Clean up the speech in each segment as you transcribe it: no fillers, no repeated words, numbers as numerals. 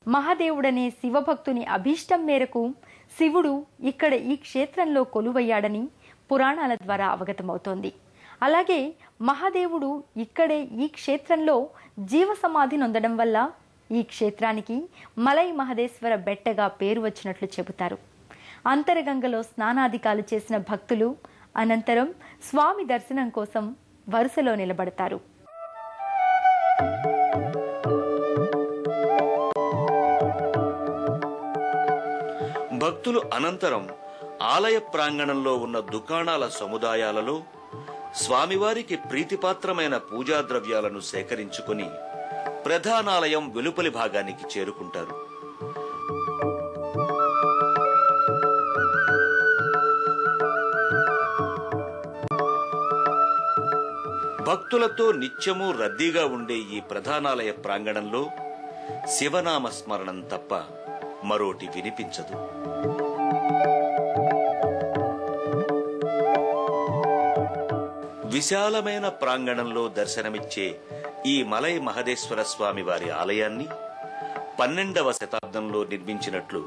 మహాదేవుడనే శివభక్తుని అభీష్టం మేరకు శివుడు ఇక్కడ ఈ క్షేత్రంలో కొలువయ్యాడని పురాణాల ద్వారా అవగతమవుతోంది. అలాగే మహాదేవుడు ఇక్కడే ఈ క్షేత్రంలో జీవ సమాధి నొందడం వల్ల ఈ క్షేత్రానికి మలై మహదేశ్వర బెట్టగా పేరు వచ్చినట్లు చెబుతారు. అంతరగంగలో స్నానాధికాలు చేసిన భక్తులు అనంతరం స్వామి దర్శనం కోసం వరుసలో నిలబడతారు. భక్తులు అనంతరం ఆలయ ప్రాంగణంలో ఉన్న దుకాణాల సముదాయాలలో స్వామివారికి ప్రీతిపాత్రమైన పూజా ద్రవ్యాలను సేకరించుకుని ప్రధానాలయం వెలుపలి భాగానికి చేరుకుంటారు. భక్తులతో నిత్యము రద్దీగా ఉండే ఈ ప్రధానాలయ ప్రాంగణంలో శివనామ స్మరణం తప్ప మరోటి వినిపించదు. విశాలమైన ప్రాంగణంలో దర్శనమిచ్చే ఈ మలై మహదేశ్వర స్వామి వారి ఆలయాన్ని 12వ శతాబ్దంలో నిర్మించినట్లు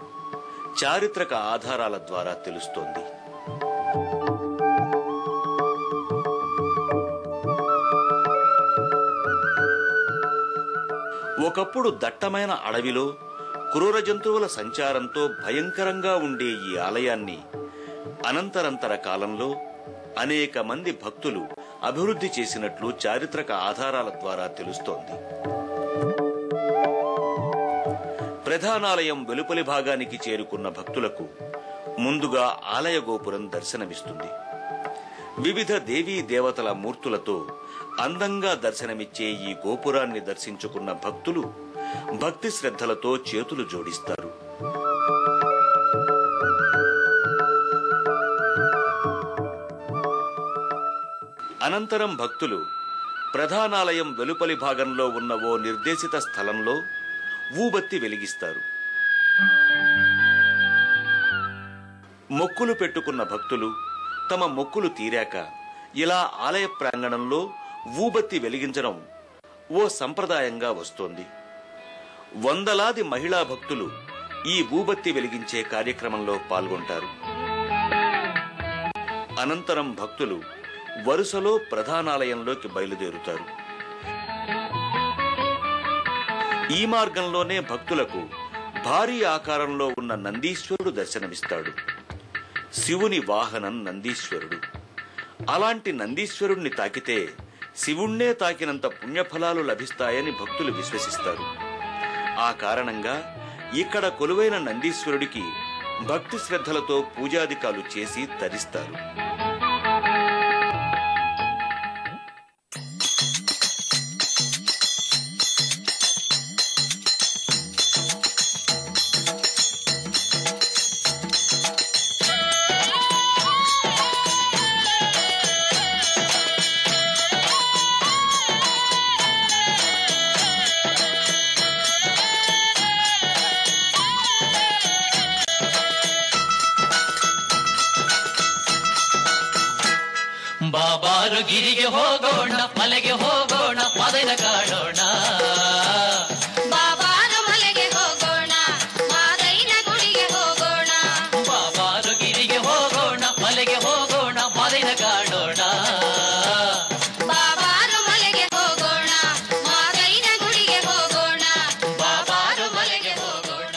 చారిత్రక ఆధారాల ద్వారా తెలుస్తోంది. ఒకప్పుడు దట్టమైన అడవిలో క్రూర జంతువుల సంచారంతో భయంకరంగా ఉండే ఈ ఆలయాన్ని అనంతరంతర కాలంలో అనేక మంది భక్తులు అభివృద్ధి చేసినట్లు చారిత్రక ఆధారాల ద్వారా తెలుస్తోంది. ప్రధానాలయం వెలుపలి భాగానికి చేరుకున్న భక్తులకు ముందుగా ఆలయ గోపురం దర్శనమిస్తుంది. వివిధ దేవీ దేవతల మూర్తులతో అందంగా దర్శనమిచ్చే ఈ గోపురాన్ని దర్శించుకున్న భక్తులు భక్తి శ్రద్ధలతో చేతులు జోడిస్తారు. అనంతరం భక్తులు ప్రధానాలయం వెలుపలి భాగంలో ఉన్న ఓ నిర్దేశిత స్థలంలో ఊబత్తి వెలిగిస్తారు. మొక్కులు పెట్టుకున్న భక్తులు తమ మొక్కులు తీరాక ఇలా ఆలయ ప్రాంగణంలో ఊబత్తి వెలిగించడం ఓ సంప్రదాయంగా వస్తోంది. వందలాది మహిళా భక్తులు ఈ ఊబత్తి వెలిగించే కార్యక్రమంలో పాల్గొంటారు. అనంతరం భక్తులు వరుసలో ప్రధానాలయంలోకి బయలుదేరుతారు. ఈ మార్గంలోనే భక్తులకు భారీ ఆకారంలో ఉన్న నందీశ్వరుడు దర్శనమిస్తాడు. శివుని వాహనం నందీశ్వరుడు. అలాంటి నందీశ్వరుణ్ణి తాకితే శివుణ్ణే తాకినంత పుణ్యఫలాలు లభిస్తాయని భక్తులు విశ్వసిస్తారు. ఆ కారణంగా ఇక్కడ కొలువైన నందీశ్వరుడికి భక్తి శ్రద్ధలతో పూజాదికాలు చేసి తరిస్తారు. ಬಾಬಾರು ಗಿರಿಗೆ ಹೋಗೋಣ, ಮಲೆಗೆ ಹೋಗೋಣ, ಮದನ ಕಾಣೋಣ. ಬಾಬಾರು ಮಲೆಗೆ ಹೋಗೋಣ, ಮಾದೈನ ಗುಡಿಗೆ ಹೋಗೋಣ. ಬಾಬಾರು ಗಿರಿಗೆ ಹೋಗೋಣ, ಮಲೆಗೆ ಹೋಗೋಣ, ಮದನ ಕಾಣೋಣ. ಬಾಬಾರು ಮಲೆಗೆ ಹೋಗೋಣ, ಮಾದೈನ ಗುಡಿಗೆ ಹೋಗೋಣ. ಬಾಬಾರು ಮಲೆಗೆ ಹೋಗೋಣ.